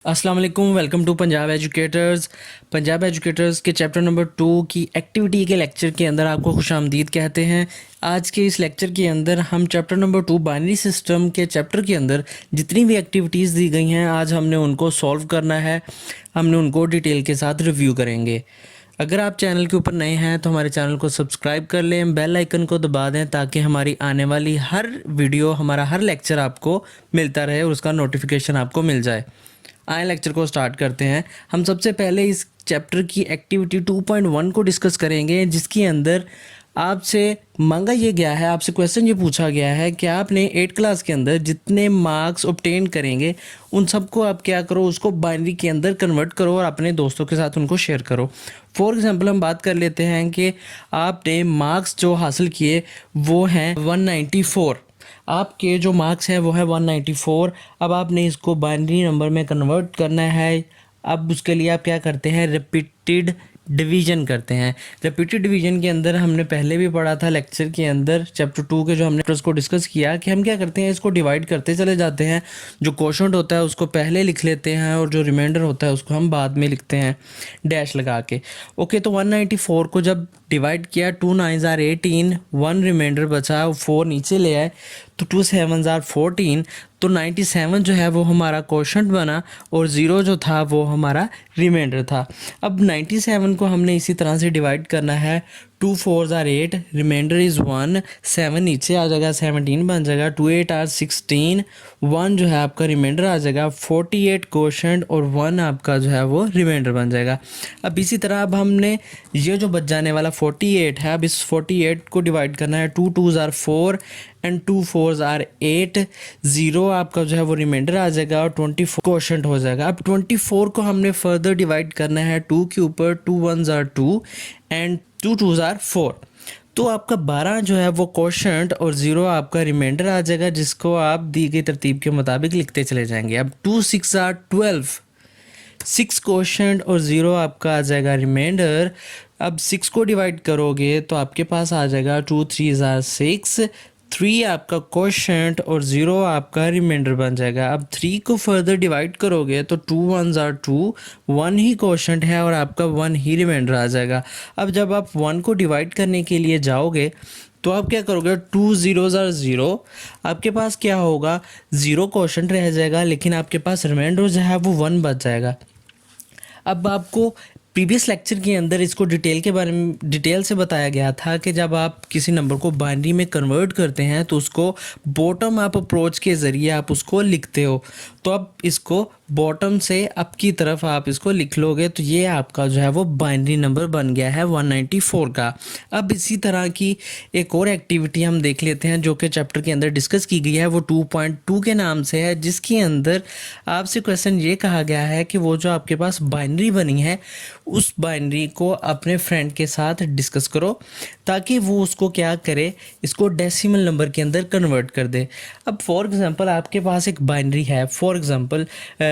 अस्सलाम वालेकुम, welcome to Punjab educators. Punjab educators के चैप्टर नंबर 2 की एक्टिविटी के लेक्चर के अंदर आपको खुशामदीद कहते हैं। आज के इस लेक्चर के अंदर हम चैप्टर नंबर 2 बाइनरी सिस्टम के चैप्टर के अंदर जितनी भी एक्टिविटीज़ दी गई हैं आज हमने उनको सॉल्व करना है। हमने उनको डिटेल के साथ रिव्यू करेंगे। अगर आप चैनल के ऊपर नए हैं तो हमारे चैनल को सब्सक्राइब कर लें, बेल आइकन को दबा दें ताकि हमारी आने वाली हर वीडियो, हमारा हर लेक्चर आपको मिलता रहे और उसका नोटिफिकेशन आपको मिल जाए। आए लेक्चर को स्टार्ट करते हैं। हम सबसे पहले इस चैप्टर की एक्टिविटी 2.1 को डिस्कस करेंगे, जिसके अंदर आपसे मांगा ये गया है, आपसे क्वेश्चन ये पूछा गया है कि आपने 8 क्लास के अंदर जितने मार्क्स ऑब्टेन करेंगे उन सबको आप क्या करो, उसको बाइनरी के अंदर कन्वर्ट करो और अपने दोस्तों के साथ उनको शेयर करो। फॉर एग्जांपल हम बात कर लेते हैं कि आपने मार्क्स जो हासिल किए वो हैं 194। आपके जो मार्क्स हैं वो है 194। अब आपने इसको बाइनरी नंबर में कन्वर्ट करना है। अब उसके लिए आप क्या करते हैं, रिपीटेड डिवीजन करते हैं। रिपीटेड डिवीजन के अंदर हमने पहले भी पढ़ा था लेक्चर के अंदर, चैप्टर 2 के जो हमने उसको डिस्कस किया कि हम क्या करते हैं, इसको डिवाइड करते चले जाते हैं। जो क्वोशंट होता है उसको पहले लिख लेते हैं और जो रिमाइंडर होता है उसको हम बाद में लिखते हैं डैश लगा के। ओके, तो 194 को जब डिवाइड किया, 2 9s are 18, 1 रिमाइंडर बचा, 4 नीचे ले आए तो 2 7s are 14। तो 97 जो है वो हमारा क्वोशंट बना और 0 जो था वो हमारा रिमाइंडर था। अब 97 को हमने इसी तरह से डिवाइड करना है। 2 4s are 8, रिमाइंडर इज़ 1, 7 नीचे आ जाएगा, 17 बन जाएगा। 2 8 are 16, 1 जो है आपका रिमाइंडर आ जाएगा। 48 क्वोशंट और 1 आपका जो है वो रिमाइंडर बन जाएगा। अब इसी तरह अब हमने ये जो बच जाने वाला 48 है, अब इस 48 को डिवाइड करना है। 2 2s are 4 and 2 4s are 8, 0 आपका जो है वो रिमाइंडर आ जाएगा और 24 क्वोशंट हो जाएगा। अब 24 को हमने फर्दर डिवाइड करना है 2 के ऊपर। 2 1s are 2 and 2 2s are 4। तो आपका 12 जो है वो क्वोशंट और 0 आपका रिमाइंडर आ जाएगा, जिसको आप दी गई तरतीब के मुताबिक लिखते चले जाएंगे। अब 2 6 are 12, 6 क्वोशंट और 0 आपका आ जाएगा रिमाइंडर। अब 6 को डिवाइड करोगे तो आपके पास आ जाएगा 2 3s are 6, 3 आपका क्वोशंट और 0 आपका रिमाइंडर बन जाएगा। अब 3 को फर्दर डिवाइड करोगे तो 2 1s are 2, 1 ही क्वोशंट है और आपका 1 ही रिमाइंडर आ जाएगा। अब जब आप 1 को डिवाइड करने के लिए जाओगे तो आप क्या करोगे, 2 0s are 0, आपके पास क्या होगा, 0 क्वोशंट रह जाएगा, लेकिन आपके पास रिमाइंडर जो है वो 1 बच जाएगा। अब आपको प्रीवियस लेक्चर के अंदर इसको डिटेल के बारे में डिटेल से बताया गया था कि जब आप किसी नंबर को बाइनरी में कन्वर्ट करते हैं तो उसको बॉटम अप अप्रोच के ज़रिए आप उसको लिखते हो। तो अब इसको बॉटम से अप की तरफ आप इसको लिख लोगे तो ये आपका जो है वो बाइनरी नंबर बन गया है 194 का। अब इसी तरह की एक और एक्टिविटी हम देख लेते हैं जो कि चैप्टर के अंदर डिस्कस की गई है, वो 2.2 के नाम से है, जिसके अंदर आपसे क्वेश्चन ये कहा गया है कि वो जो आपके पास बाइनरी बनी है उस बाइनरी को अपने फ्रेंड के साथ डिस्कस करो ताकि वो उसको क्या करे, इसको डेसिमल नंबर के अंदर कन्वर्ट कर दे। अब फॉर एग्जांपल आपके पास एक बाइनरी है, फॉर एग्जांपल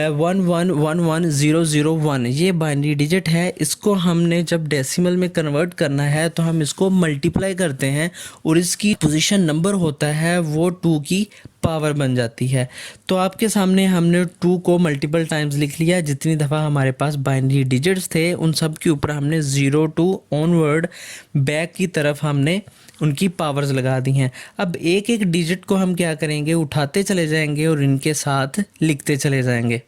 11111001, ये बाइनरी डिजिट है। इसको हमने जब डेसिमल में कन्वर्ट करना है तो हम इसको मल्टीप्लाई करते हैं और इसकी पोजीशन नंबर होता है वो 2 की पावर बन जाती है। तो आपके सामने हमने 2 को मल्टीपल टाइम्स लिख लिया। जितनी दफ़ा हमारे पास बाइनरी डिजिट्स थे उन सब के ऊपर हमने 0 to ऑनवर्ड बैक की तरफ हमने उनकी पावर्स लगा दी हैं। अब एक एक डिजिट को हम क्या करेंगे, उठाते चले जाएंगे और इनके साथ लिखते चले जाएंगे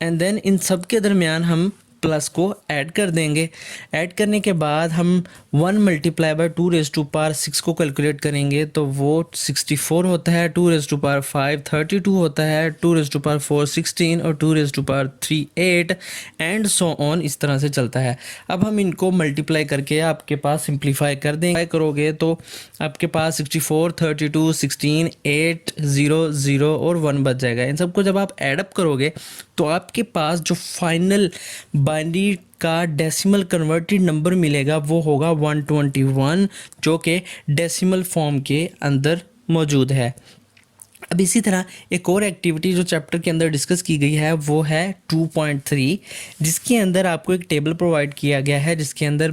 एंड देन इन सब के दरमियान हम प्लस को ऐड कर देंगे। ऐड करने के बाद हम 1 multiply by 2 raise to power 6 को कैलकुलेट करेंगे तो वो 64 होता है। 2 रेज़ टू पावर 5 32 होता है। 2 रेज़ टू पावर 4 16 और 2 raise to power 3 8 and so on, इस तरह से चलता है। अब हम इनको मल्टीप्लाई करके आपके पास सिंप्लीफाई कर देंगे, करोगे तो आपके पास 64 32 16 8 0 0 और 1 बच जाएगा। इन सबको जब आप एडअप करोगे तो आपके पास जो फाइनल बाइनरी का डेसिमल कन्वर्टेड नंबर मिलेगा वो होगा 121, जो कि डेसिमल फॉर्म के अंदर मौजूद है। अब इसी तरह एक और एक्टिविटी जो चैप्टर के अंदर डिस्कस की गई है वो है 2.3, जिसके अंदर आपको एक टेबल प्रोवाइड किया गया है जिसके अंदर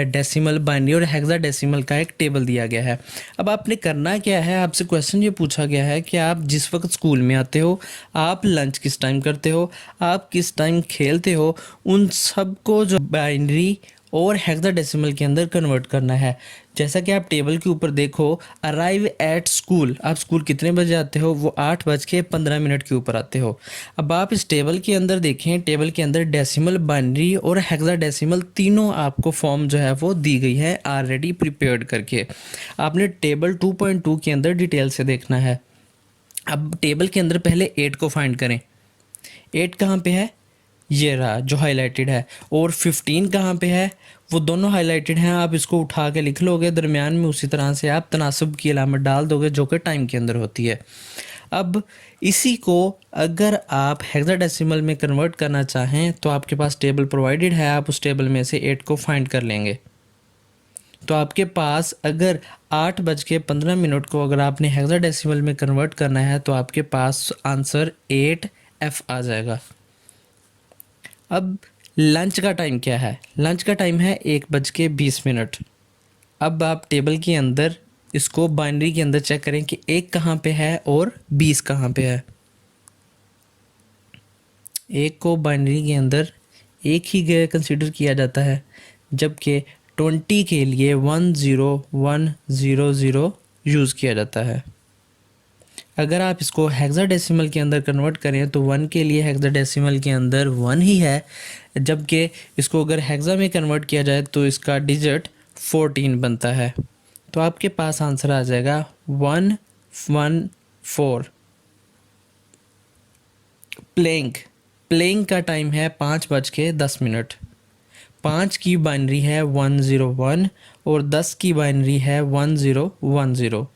डेसिमल, बाइनरी और हेक्साडेसिमल का एक टेबल दिया गया है। अब आपने करना क्या है, आपसे क्वेश्चन ये पूछा गया है कि आप जिस वक्त स्कूल में आते हो, आप लंच किस टाइम करते हो, आप किस टाइम खेलते हो, उन सब को जो बाइनरी और हेक्साडेसिमल के अंदर कन्वर्ट करना है। जैसा कि आप टेबल के ऊपर देखो, अराइव एट स्कूल, आप स्कूल कितने बजे आते हो, वो 8:15 के ऊपर आते हो। अब आप इस टेबल के अंदर देखें, टेबल के अंदर डेसिमल, बाइनरी और हेक्साडेसिमल तीनों आपको फॉर्म जो है वो दी गई है ऑलरेडी प्रिपेयर्ड करके। आपने टेबल 2.2 के अंदर डिटेल से देखना है। अब टेबल के अंदर पहले 8 को फाइंड करें। 8 कहाँ पे है, ये रहा जो हाईलाइटेड है, और 15 कहाँ पे है, वो दोनों हाईलाइटेड हैं। आप इसको उठा के लिख लोगे, दरमियान में उसी तरह से आप तनासब की अलामत डाल दोगे जो कि टाइम के अंदर होती है। अब इसी को अगर आप हेक्साडेसिमल में कन्वर्ट करना चाहें तो आपके पास टेबल प्रोवाइडेड है, आप उस टेबल में से 8 को फाइंड कर लेंगे। तो आपके पास अगर 8:15 को अगर आपने हेक्साडेसिमल में कन्वर्ट करना है तो आपके पास आंसर 8F आ जाएगा। अब लंच का टाइम क्या है, लंच का टाइम है 1:20। अब आप टेबल के अंदर इसको बाइनरी के अंदर चेक करें कि 1 कहाँ पे है और 20 कहाँ पे है। 1 को बाइनरी के अंदर एक ही कंसिडर किया जाता है, जबकि 20 के लिए 10100 यूज़ किया जाता है। अगर आप इसको हेक्साडेसिमल के अंदर कन्वर्ट करें तो 1 के लिए हेक्साडेसिमल के अंदर 1 ही है, जबकि इसको अगर हेक्सा में कन्वर्ट किया जाए तो इसका डिजिट 14 बनता है। तो आपके पास आंसर आ जाएगा 114। प्लेइंग का टाइम है 5:10। 5 की बाइनरी है 101 और 10 की बाइनरी है 1010।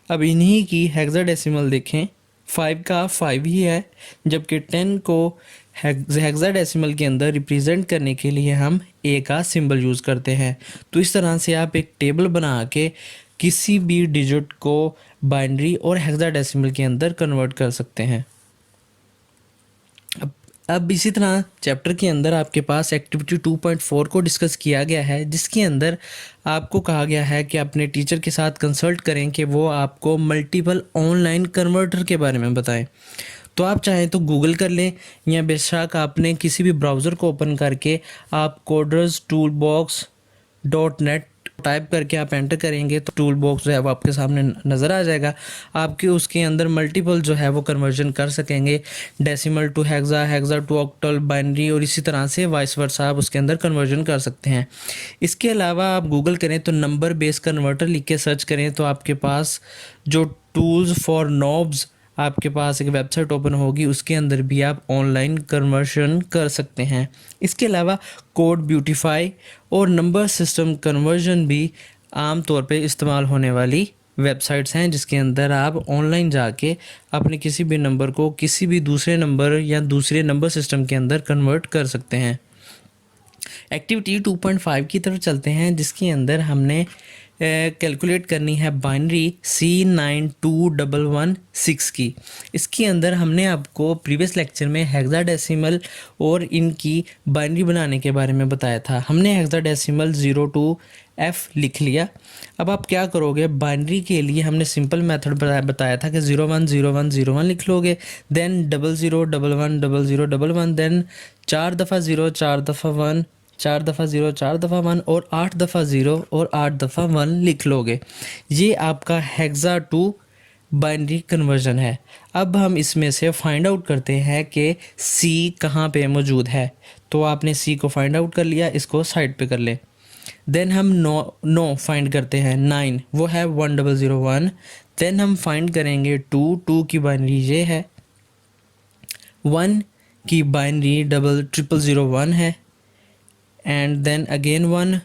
अब इन्हीं की हेक्साडेसिमल देखें, 5 का 5 ही है, जबकि 10 को हेक्साडेसिमल के अंदर रिप्रेजेंट करने के लिए हम ए का सिंबल यूज़ करते हैं। तो इस तरह से आप एक टेबल बना के किसी भी डिजिट को बाइनरी और हेक्साडेसिमल के अंदर कन्वर्ट कर सकते हैं। अब इसी तरह चैप्टर के अंदर आपके पास एक्टिविटी 2.4 को डिस्कस किया गया है, जिसके अंदर आपको कहा गया है कि अपने टीचर के साथ कंसल्ट करें कि वो आपको मल्टीपल ऑनलाइन कन्वर्टर के बारे में बताएं। तो आप चाहें तो गूगल कर लें, या बेशक आपने किसी भी ब्राउज़र को ओपन करके आप coderstoolbox.net टाइप करके आप एंटर करेंगे तो टूल बॉक्स जो है वो आपके सामने नज़र आ जाएगा। आपके उसके अंदर मल्टीपल जो है वो कन्वर्जन कर सकेंगे, decimal to hexa, hexa to octal, binary, और इसी तरह से वाइस वर्सा आप उसके अंदर कन्वर्जन कर सकते हैं। इसके अलावा आप गूगल करें तो नंबर बेस कन्वर्टर लिख के सर्च करें तो आपके पास जो टूल्स फॉर नॉब्स आपके पास एक वेबसाइट ओपन होगी, उसके अंदर भी आप ऑनलाइन कन्वर्शन कर सकते हैं। इसके अलावा कोड ब्यूटीफाई और नंबर सिस्टम कन्वर्जन भी आम तौर पे इस्तेमाल होने वाली वेबसाइट्स हैं, जिसके अंदर आप ऑनलाइन जाके अपने किसी भी नंबर को किसी भी दूसरे नंबर या दूसरे नंबर सिस्टम के अंदर कन्वर्ट कर सकते हैं। एक्टिविटी 2.5 की तरफ चलते हैं, जिसके अंदर हमने कैलकुलेट करनी है बाइनरी C92116 की। इसके अंदर हमने आपको प्रीवियस लेक्चर में हेक्साडेसिमल और इनकी बाइनरी बनाने के बारे में बताया था। हमने हेक्साडेसिमल 0 to F लिख लिया। अब आप क्या करोगे, बाइनरी के लिए हमने सिंपल मेथड बताया था कि 010101 लिख लोगे, देन 00110011, देन 4 दफ़ा 0, 4 दफ़ा 1, 4 दफ़ा 0, 4 दफ़ा 1 और 8 दफ़ा 0 और 8 दफ़ा 1 लिख लोगे। ये आपका हेक्सा टू बाइनरी कन्वर्जन है। अब हम इसमें से फाइंड आउट करते हैं कि C कहाँ पे मौजूद है। तो आपने C को फाइंड आउट कर लिया, इसको साइड पे कर ले। देन हम नो फाइंड करते हैं, 9 वो है 1001। देन हम फाइंड करेंगे 2 की बाइनरी ये है, 1 की बाइनरी 0001 है, एंड देन अगेन 1,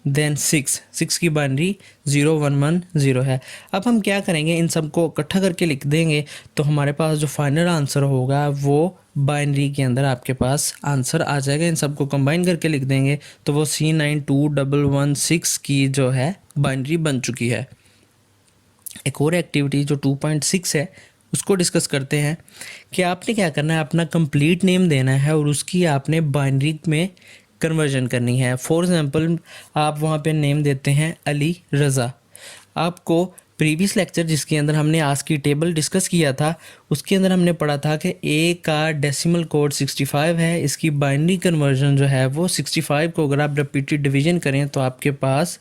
देन 6 की बाइनरी 0110 है। अब हम क्या करेंगे, इन सबको इकट्ठा करके लिख देंगे तो हमारे पास जो फाइनल आंसर होगा वो बाइनरी के अंदर आपके पास आंसर आ जाएगा। इन सबको कंबाइन करके लिख देंगे तो वो C92116 की जो है बाइनरी बन चुकी है। एक और एक्टिविटी जो 2.6 है उसको डिस्कस करते हैं कि आपने क्या करना है, अपना कंप्लीट नेम देना है और उसकी आपने बाइनरी में कन्वर्जन करनी है। फॉर एग्जांपल आप वहाँ पे नेम देते हैं अली रज़ा। आपको प्रीवियस लेक्चर जिसके अंदर हमने आज की टेबल डिस्कस किया था उसके अंदर हमने पढ़ा था कि ए का डेसिमल कोड 65 है, इसकी बाइनरी कन्वर्जन जो है वो 65 को अगर आप रिपीटेड डिवीजन करें तो आपके पास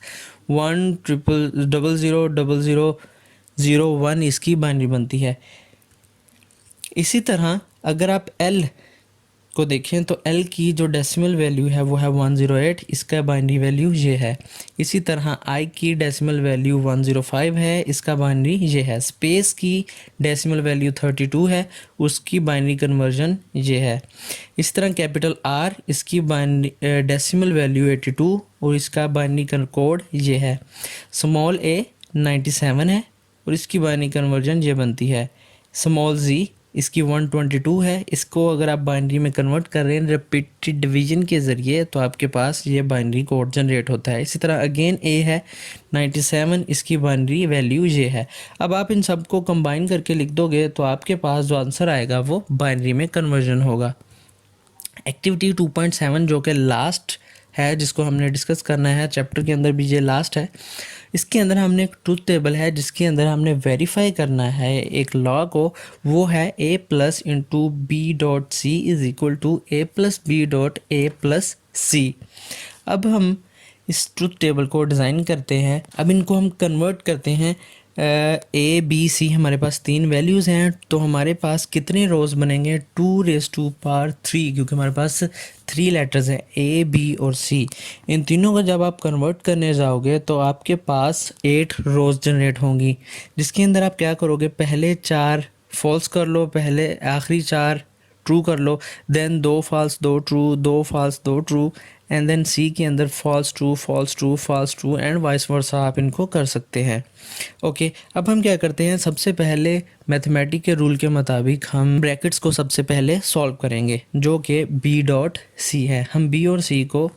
100000001 इसकी बाइनरी बनती है। इसी तरह अगर आप एल को देखें तो एल की जो डेसिमल वैल्यू है वो है 108, इसका बाइनरी वैल्यू ये है। इसी तरह आई की डेसिमल वैल्यू 105 है, इसका बाइनरी ये है। स्पेस की डेसिमल वैल्यू 32 है, उसकी बाइनरी कन्वर्जन ये है। इस तरह कैपिटल आर, इसकी बाइनरी डेसिमल वैल्यू 82 और इसका बाइनरी कोड ये है। स्मॉल ए 97 है और इसकी बाइनरी कन्वर्जन ये बनती है। स्मॉल जी इसकी 122 है, इसको अगर आप बाइनरी में कन्वर्ट कर रहे हैं रिपीटेड डिवीजन के ज़रिए तो आपके पास ये बाइनरी कोड जनरेट होता है। इसी तरह अगेन ए है 97, इसकी बाइनरी वैल्यू ये है। अब आप इन सबको कंबाइन करके लिख दोगे तो आपके पास जो आंसर आएगा वो बाइनरी में कन्वर्जन होगा। एक्टिविटी 2.7 जो कि लास्ट है जिसको हमने डिस्कस करना है, चैप्टर के अंदर भी ये लास्ट है। इसके अंदर हमने एक ट्रूथ टेबल है जिसके अंदर हमने वेरीफाई करना है एक लॉ को, वो है a plus into B dot C is equal to A plus B dot A plus C. अब हम इस ट्रूथ टेबल को डिज़ाइन करते हैं। अब इनको हम कन्वर्ट करते हैं। ए बी सी हमारे पास 3 वैल्यूज़ हैं तो हमारे पास कितने रोज़ बनेंगे 2⁻3, क्योंकि हमारे पास 3 लेटर्स हैं ए बी और सी। इन तीनों को जब आप कन्वर्ट करने जाओगे तो आपके पास 8 रोज़ जनरेट होंगी, जिसके अंदर आप क्या करोगे, पहले 4 फॉल्स कर लो, पहले आखिरी 4 ट्रू कर लो, then 2 false 2 true, 2 false 2 true, and then C के अंदर false true false true false true and vice versa आप इनको कर सकते हैं। ओके, अब हम क्या करते हैं, सबसे पहले मैथमेटिक के रूल के मुताबिक हम ब्रैकेट्स को सबसे पहले सॉल्व करेंगे जो कि बी डॉट सी है। हम बी और सी को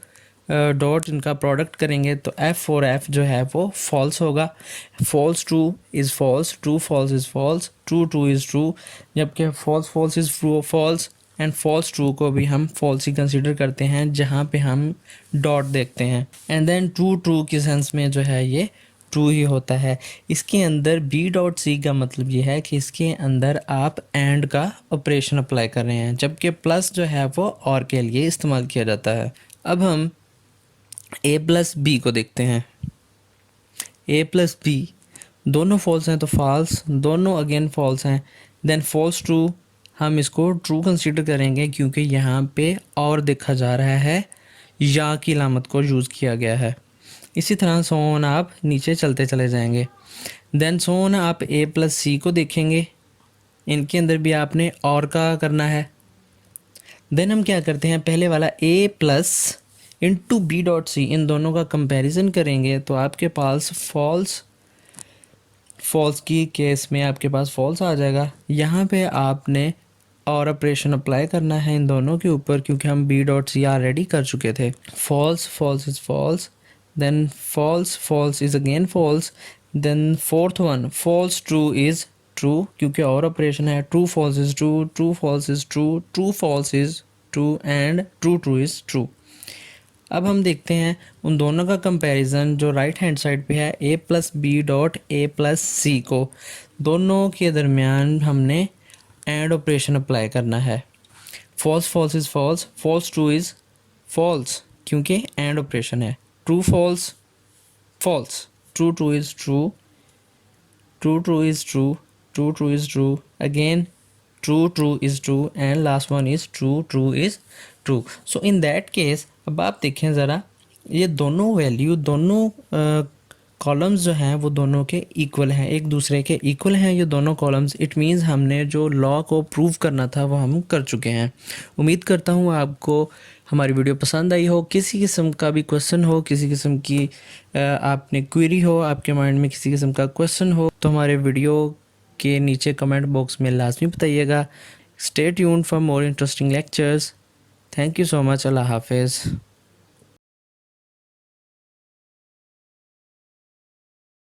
डॉट इनका प्रोडक्ट करेंगे तो एफ और एफ जो है वो फॉल्स होगा। False true is false, true false is false, true true is true, जबकि false false is true false and false true को भी हम फॉल्स ही कंसीडर करते हैं जहाँ पे हम डॉट देखते हैं। एंड देन ट्रू ट्रू के सेंस में जो है ये ट्रू ही होता है। इसके अंदर बी डॉट सी का मतलब ये है कि इसके अंदर आप एंड का ऑपरेशन अप्लाई कर रहे हैं, जबकि प्लस जो है वो और के लिए इस्तेमाल किया जाता है। अब हम ए प्लस बी को देखते हैं। ए प्लस बी दोनों फॉल्स हैं तो फॉल्स, दोनों अगेन फॉल्स हैं, देन फॉल्स ट्रू हम इसको ट्रू कंसीडर करेंगे क्योंकि यहाँ पे और देखा जा रहा है, या की लामत को यूज़ किया गया है। इसी तरह सोन आप नीचे चलते चले जाएंगे। देन सोन आप ए प्लस सी को देखेंगे, इनके अंदर भी आपने और का करना है। देन हम क्या करते हैं, पहले वाला A plus into B dot C, इन दोनों का कंपैरिजन करेंगे तो आपके पास फॉल्स की केस में आपके पास फॉल्स आ जाएगा। यहाँ पे आपने और ऑपरेशन अप्लाई करना है इन दोनों के ऊपर क्योंकि हम बी डॉट सी ऑलरेडी कर चुके थे। False false is false, then false false is again false, then fourth one false true is true क्योंकि और ऑपरेशन है। True false is true, true false is true, true false is true and true true is true. अब हम देखते हैं उन दोनों का comparison जो राइट हैंड साइड पे है, A plus B dot A plus C को, दोनों के दरमियान हमने एंड ऑपरेशन अप्लाई करना है। False false is false, false true is false क्योंकि एंड ऑपरेशन है। True false false, true true is true, true true is true, true true is true, again true true is true and last one is true true is true. So in that case अब आप देखें ज़रा, ये दोनों value दोनों columns जो हैं वो दोनों के इक्वल हैं, एक दूसरे के इक्वल हैं ये दोनों कॉलम्स। इट मीन्स हमने जो लॉ को प्रूव करना था वो हम कर चुके हैं। उम्मीद करता हूँ आपको हमारी वीडियो पसंद आई हो। किसी किस्म का भी क्वेश्चन हो, किसी किस्म की आपने क्वेरी हो, आपके माइंड में किसी किस्म का क्वेश्चन हो तो हमारे वीडियो के नीचे कमेंट बॉक्स में लाजमी बताइएगा। Stay tuned for more interesting lectures. Thank you so much. अल्लाह हाफिज़।